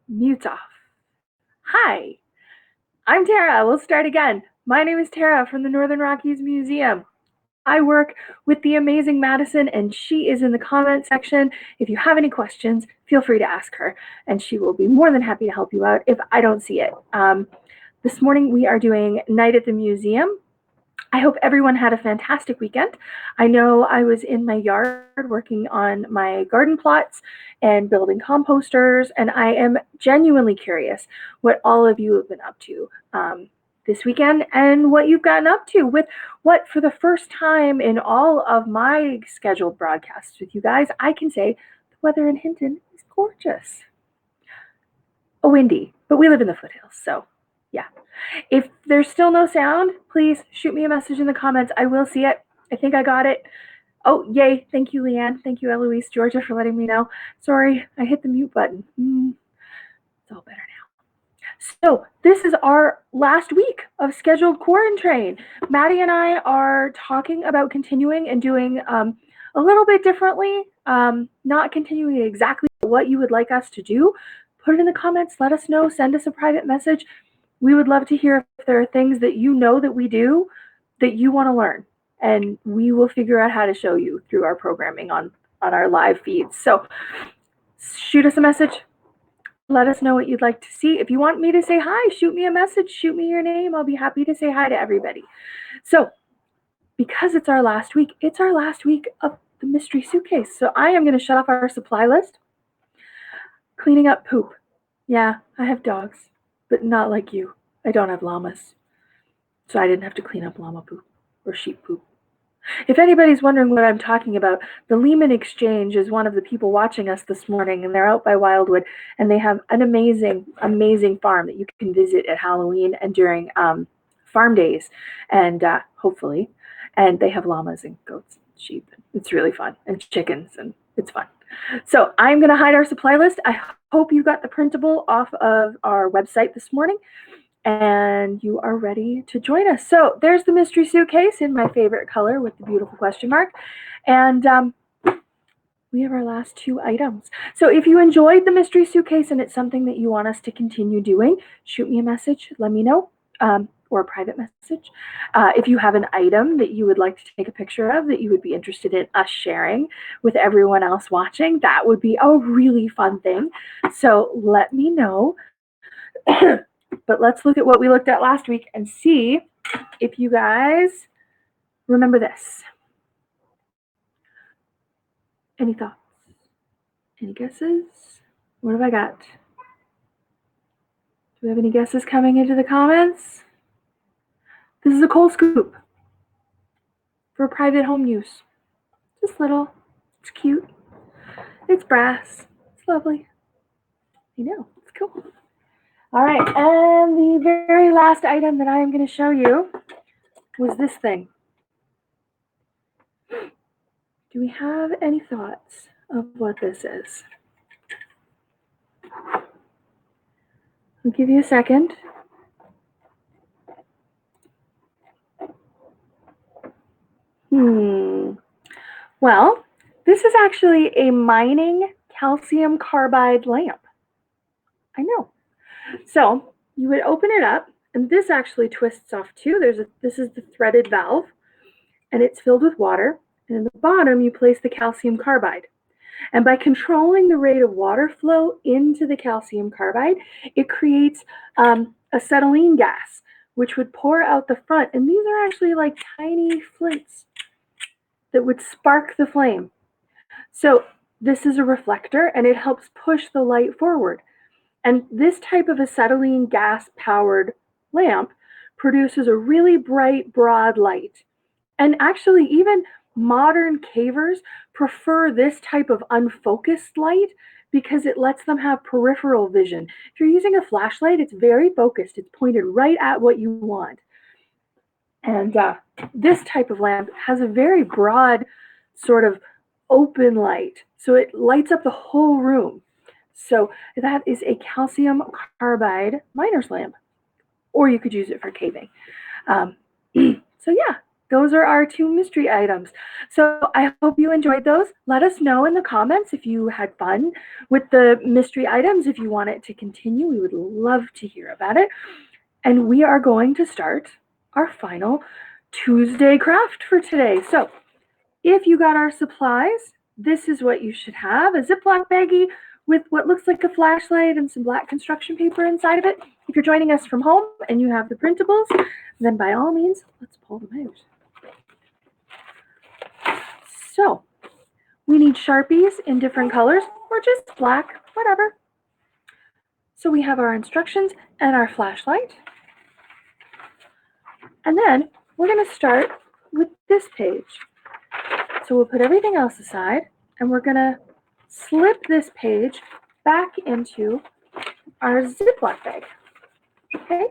Mute off. Hi, I'm Terra. We'll start again. My name is Terra from the Northern Rockies Museum. I work with the amazing Madison, and she is in the comment section. If you have any questions, feel free to ask her, and she will be more than happy to help you out if I don't see it. This morning we are doing Night at the Museum. I hope everyone had a fantastic weekend. I know I was in my yard working on my garden plots and building composters, and I am genuinely curious what all of you have been up to this weekend and what you've gotten up to with what, for the first time in all of my scheduled broadcasts with you guys, I can say the weather in Hinton is gorgeous. Windy, but we live in the foothills, so yeah. If there's still no sound, please shoot me a message in the comments. I will see it. I think I got it. Oh, yay. Thank you, Leanne. Thank you, Eloise, Georgia, for letting me know. Sorry, I hit the mute button. It's all better now. So this is our last week of scheduled quarantine. Maddie and I are talking about continuing and doing a little bit differently, not continuing exactly what you would like us to do. Put it in the comments. Let us know. Send us a private message. We would love to hear if there are things that you know that we do that you want to learn, and we will figure out how to show you through our programming on our live feeds. So shoot us a message. Let us know what you'd like to see. If you want me to say hi, shoot me a message, shoot me your name. I'll be happy to say hi to everybody. So because it's our last week of the mystery suitcase. So I am going to shut off our supply list. Cleaning up poop. Yeah, I have dogs, but not like you. I don't have llamas. So I didn't have to clean up llama poop or sheep poop. If anybody's wondering what I'm talking about, the Lehman Exchange is one of the people watching us this morning, and they're out by Wildwood, and they have an amazing, amazing farm that you can visit at Halloween and during farm days, and hopefully, and they have llamas and goats and sheep. It's really fun, and chickens, and it's fun. So I'm going to hide our supply list. I hope you got the printable off of our website this morning, and you are ready to join us. So there's the mystery suitcase in my favorite color with the beautiful question mark. And we have our last two items. So if you enjoyed the mystery suitcase and it's something that you want us to continue doing, shoot me a message, let me know, or a private message. If you have an item that you would like to take a picture of that you would be interested in us sharing with everyone else watching, that would be a really fun thing. So let me know. But let's look at what we looked at last week and see if you guys remember this. Any thoughts? Any guesses? What have I got? Do we have any guesses coming into the comments? This is a coal scoop for private home use. Just little. It's cute. It's brass. It's lovely. You know, it's cool. All right, and the very last item that I am going to show you was this thing. Do we have any thoughts of what this is? I'll give you a second. Well, this is actually a mining calcium carbide lamp. I know. So you would open it up, and this actually twists off too. This is the threaded valve, and it's filled with water. And in the bottom, you place the calcium carbide. And by controlling the rate of water flow into the calcium carbide, it creates acetylene gas, which would pour out the front. And these are actually like tiny flints that would spark the flame. So this is a reflector, and it helps push the light forward. And this type of acetylene gas-powered lamp produces a really bright, broad light. And actually, even modern cavers prefer this type of unfocused light because it lets them have peripheral vision. If you're using a flashlight, it's very focused. It's pointed right at what you want. And this type of lamp has a very broad sort of open light. So it lights up the whole room. So that is a calcium carbide miner's lamp. Or you could use it for caving. So yeah, those are our 2 mystery items. So I hope you enjoyed those. Let us know in the comments if you had fun with the mystery items. If you want it to continue, we would love to hear about it. And we are going to start our final Tuesday craft for today. So if you got our supplies, this is what you should have: a Ziploc baggie with what looks like a flashlight and some black construction paper inside of it. If you're joining us from home and you have the printables, then by all means, let's pull them out. So we need Sharpies in different colors or just black, whatever. So we have our instructions and our flashlight. And then we're going to start with this page. So we'll put everything else aside and we're going to slip this page back into our Ziploc bag. Okay?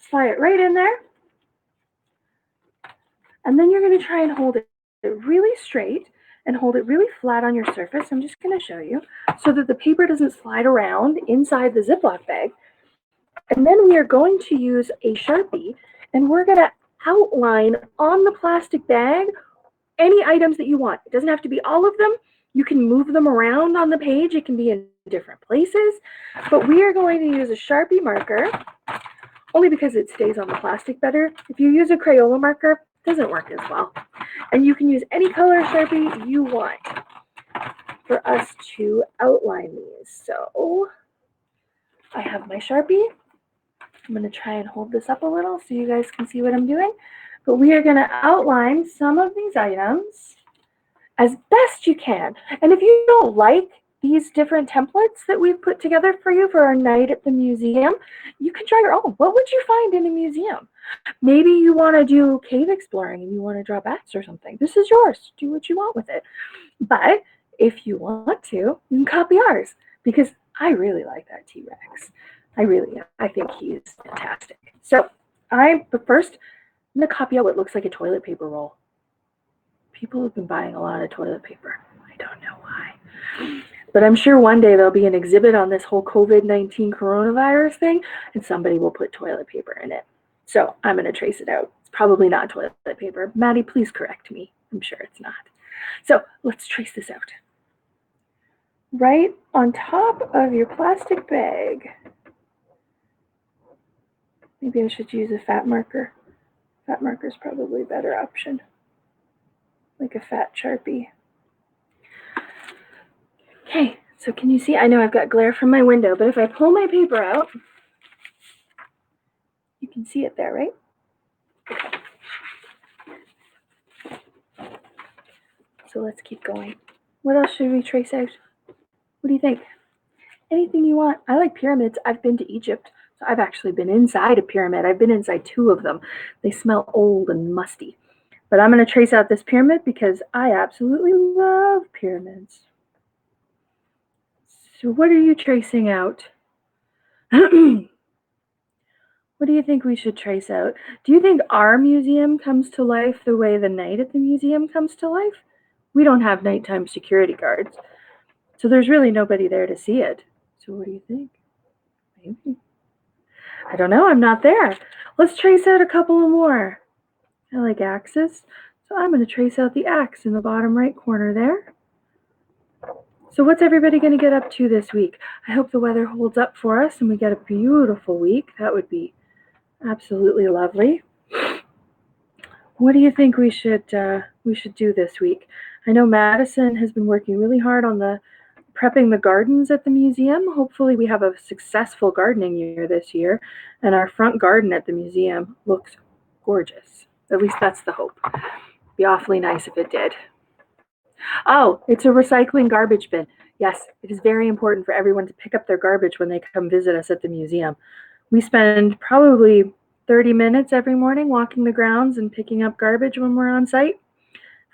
Slide it right in there. And then you're going to try and hold it really straight and hold it really flat on your surface. I'm just going to show you so that the paper doesn't slide around inside the Ziploc bag. And then we are going to use a Sharpie and we're going to outline on the plastic bag any items that you want. It doesn't have to be all of them. You can move them around on the page. It can be in different places. But we are going to use a Sharpie marker only because it stays on the plastic better. If you use a Crayola marker, it doesn't work as well. And you can use any color Sharpie you want for us to outline these. So I have my Sharpie. I'm going to try and hold this up a little so you guys can see what I'm doing. But we are going to outline some of these items as best you can. And if you don't like these different templates that we've put together for you for our night at the museum, you can try your own. What would you find in a museum? Maybe you want to do cave exploring and you want to draw bats or something. This is yours. Do what you want with it. But if you want to, you can copy ours because I really like that T-Rex. I think he's fantastic. So but first, I'm going to copy out what looks like a toilet paper roll. People have been buying a lot of toilet paper. I don't know why. But I'm sure one day there'll be an exhibit on this whole COVID-19 coronavirus thing, and somebody will put toilet paper in it. So I'm going to trace it out. It's probably not toilet paper. Maddie, please correct me. I'm sure it's not. So let's trace this out. Right on top of your plastic bag. Maybe I should use a fat marker. Fat marker is probably a better option. Like a fat Sharpie. Okay, so can you see? I know I've got glare from my window, but if I pull my paper out, you can see it there, right? Okay. So let's keep going. What else should we trace out? What do you think? Anything you want. I like pyramids. I've been to Egypt, so I've actually been inside a pyramid. I've been inside 2 of them. They smell old and musty. But I'm going to trace out this pyramid because I absolutely love pyramids. So what are you tracing out? What do you think we should trace out? Do you think our museum comes to life the way the night at the museum comes to life? We don't have nighttime security guards, so there's really nobody there to see it. So what do you think? Maybe. I don't know. I'm not there. Let's trace out a couple of more. I like axes, so I'm going to trace out the axe in the bottom right corner there. So what's everybody going to get up to this week? I hope the weather holds up for us and we get a beautiful week. That would be absolutely lovely. What do you think we should do this week? I know Madison has been working really hard on prepping the gardens at the museum. Hopefully we have a successful gardening year this year, and our front garden at the museum looks gorgeous. At least that's the hope. It'd be awfully nice if it did. Oh, it's a recycling garbage bin. Yes, it is very important for everyone to pick up their garbage when they come visit us at the museum. We spend probably 30 minutes every morning walking the grounds and picking up garbage when we're on site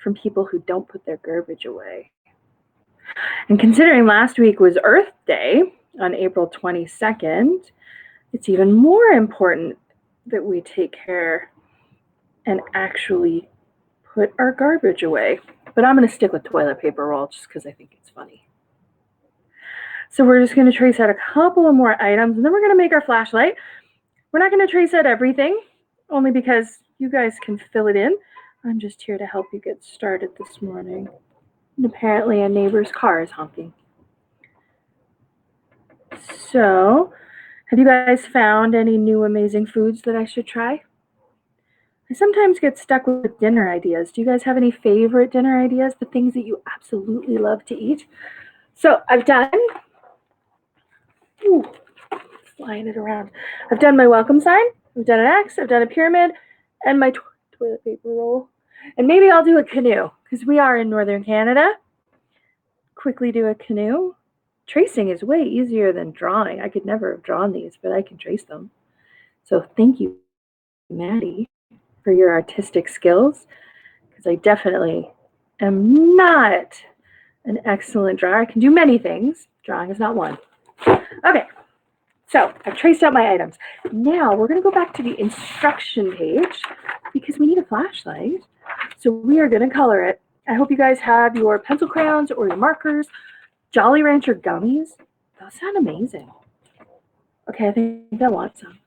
from people who don't put their garbage away. And considering last week was Earth Day on April 22nd, it's even more important that we take care and actually put our garbage away. But I'm going to stick with toilet paper roll just because I think it's funny. So we're just going to trace out a couple of more items, and then we're going to make our flashlight. We're not going to trace out everything, only because You guys can fill it in. I'm just here to help you get started this morning. And apparently a neighbor's car is honking. So, have you guys found any new amazing foods that I should try? I sometimes get stuck with dinner ideas. Do you guys have any favorite dinner ideas? The things that you absolutely love to eat? So, I've done, ooh, flying it around. I've done my welcome sign, I've done an X, I've done a pyramid, and my toilet paper roll. And maybe I'll do a canoe, because we are in northern Canada. Quickly do a canoe. Tracing is way easier than drawing. I could never have drawn these, but I can trace them. So thank you, Maddie, for your artistic skills, because I definitely am not an excellent drawer. I can do many things. Drawing is not one. Okay, so I've traced out my items. Now we're going to go back to the instruction page because we need a flashlight. So we are going to color it. I hope you guys have your pencil crayons or your markers. Jolly Rancher gummies. Those sound amazing. Okay, I think I want some.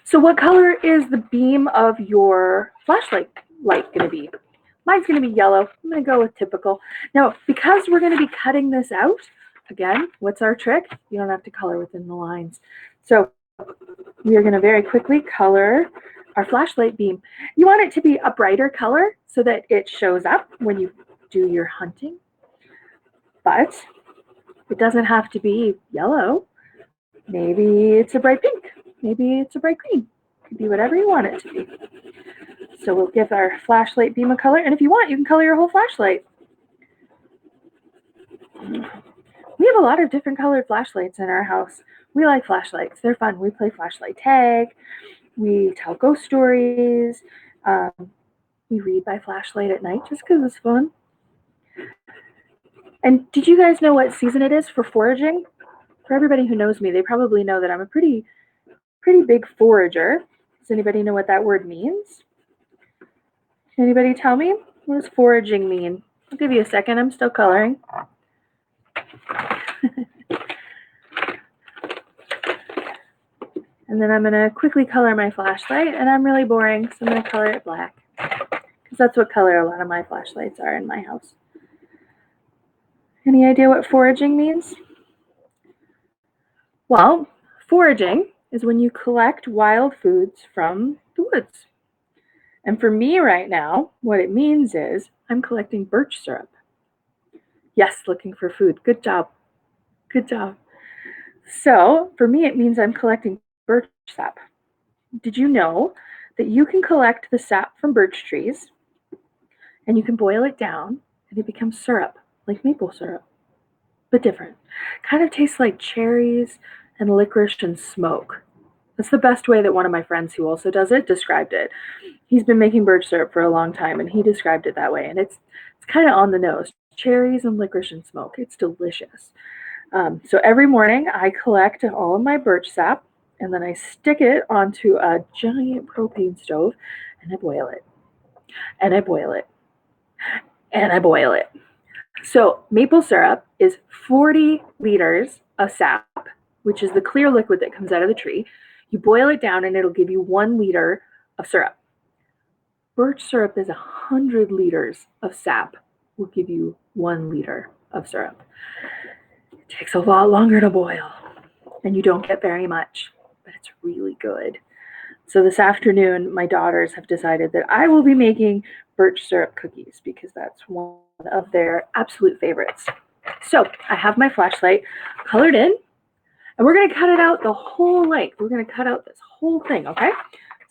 So what color is the beam of your flashlight light going to be? Mine's going to be yellow. I'm going to go with typical. Now, because we're going to be cutting this out, again, what's our trick? You don't have to color within the lines. So we are going to very quickly color our flashlight beam. You want it to be a brighter color so that it shows up when you do your hunting. But it doesn't have to be yellow. Maybe it's a bright pink. Maybe it's a bright green. It could be whatever you want it to be. So we'll give our flashlight beam a color. And if you want, you can color your whole flashlight. We have a lot of different colored flashlights in our house. We like flashlights. They're fun. We play flashlight tag. We tell ghost stories. We read by flashlight at night just because it's fun. And did you guys know what season it is for foraging? For everybody who knows me, they probably know that I'm a pretty big forager. Does anybody know what that word means? Can anybody tell me? What does foraging mean? I'll give you a second. I'm still coloring. And then I'm going to quickly color my flashlight. And I'm really boring, so I'm going to color it black. Because that's what color a lot of my flashlights are in my house. Any idea what foraging means? Well, foraging is when you collect wild foods from the woods. And for me right now, what it means is I'm collecting birch syrup. Yes, looking for food. Good job. Good job. So for me, it means I'm collecting birch sap. Did you know that you can collect the sap from birch trees and you can boil it down and it becomes syrup, like maple syrup, but different. Kind of tastes like cherries and licorice and smoke. That's the best way that one of my friends who also does it described it. He's been making birch syrup for a long time and he described it that way. And it's kind of on the nose. Cherries and licorice and smoke. It's delicious. So every morning I collect all of my birch sap and then I stick it onto a giant propane stove and I boil it. And I boil it. And I boil it. So maple syrup is 40 liters of sap, which is the clear liquid that comes out of the tree. You boil it down and it'll give you 1 liter of syrup. Birch syrup is 100 liters of sap will give you 1 liter of syrup. It takes a lot longer to boil and you don't get very much, but it's really good. So this afternoon, my daughters have decided that I will be making birch syrup cookies because that's one of their absolute favorites. So I have my flashlight colored in and we're going to cut it out the whole length. We're going to cut out this whole thing, okay?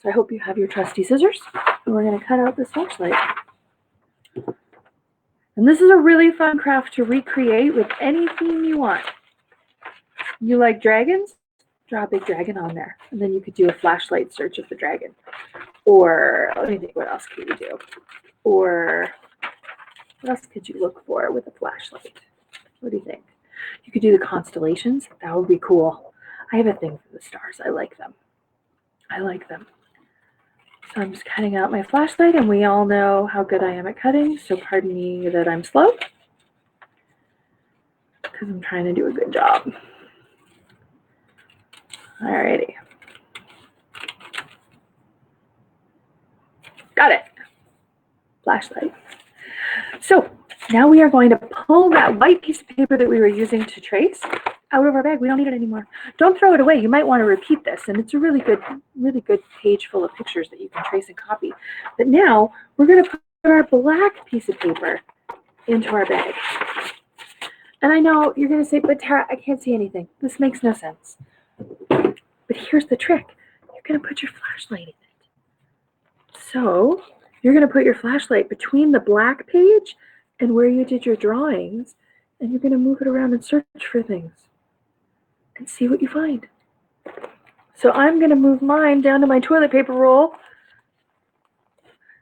So I hope you have your trusty scissors and we're going to cut out this flashlight. And this is a really fun craft to recreate with any theme you want. You like dragons? Draw a big dragon on there. And then you could do a flashlight search of the dragon. Or let me think, what else could you do? Or what else could you look for with a flashlight? What do you think? You could do the constellations. That would be cool. I have a thing for the stars. I like them. I like them. So I'm just cutting out my flashlight, and we all know how good I am at cutting, so pardon me that I'm slow, because I'm trying to do a good job. Alrighty. Got it. Flashlight. So now we are going to pull that white piece of paper that we were using to trace out of our bag. We don't need it anymore. Don't throw it away. You might want to repeat this, and it's a really good page full of pictures that you can trace and copy. But now we're going to put our black piece of paper into our bag. And I know you're going to say, but Tara, I can't see anything. This makes no sense. But here's the trick. You're going to put your flashlight in it. So you're going to put your flashlight between the black page and where you did your drawings, and you're going to move it around and search for things and see what you find. So I'm going to move mine down to my toilet paper roll.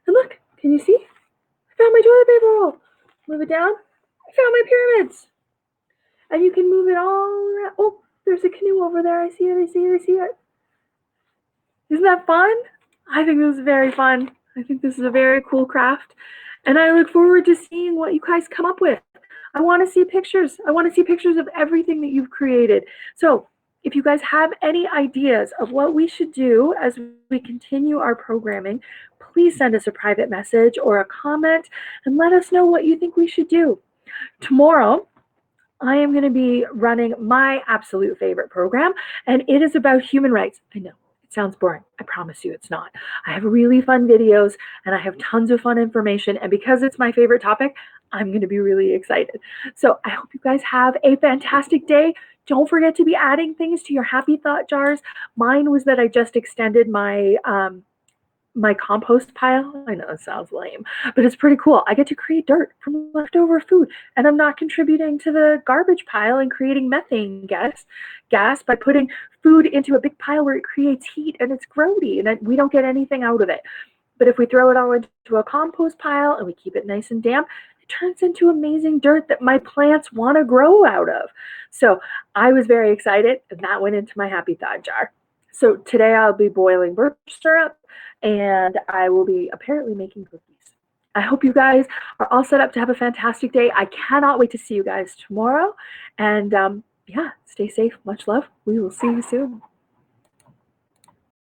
And look, can you see? I found my toilet paper roll. Move it down. I found my pyramids. And you can move it all around. Oh, there's a canoe over there. I see it, I see it, I see it. Isn't that fun? I think this is very fun. I think this is a very cool craft. And I look forward to seeing what you guys come up with. I want to see pictures. I want to see pictures of everything that you've created. So if you guys have any ideas of what we should do as we continue our programming, please send us a private message or a comment and let us know what you think we should do. Tomorrow, I am going to be running my absolute favorite program, and it is about human rights. I know. Sounds boring. I promise you it's not. I have really fun videos and I have tons of fun information. And because it's my favorite topic, I'm going to be really excited. So I hope you guys have a fantastic day. Don't forget to be adding things to your happy thought jars. Mine was that I just extended my my compost pile. I know it sounds lame, but it's pretty cool. I get to create dirt from leftover food, and I'm not contributing to the garbage pile and creating methane gas by putting food into a big pile where it creates heat and it's grody, and we don't get anything out of it. But if we throw it all into a compost pile and we keep it nice and damp, it turns into amazing dirt that my plants want to grow out of. So I was very excited, and that went into my happy thought jar. So today I'll be boiling birch syrup, and I will be apparently making cookies. I hope you guys are all set up to have a fantastic day. I cannot wait to see you guys tomorrow. And yeah, stay safe. Much love. We will see you soon.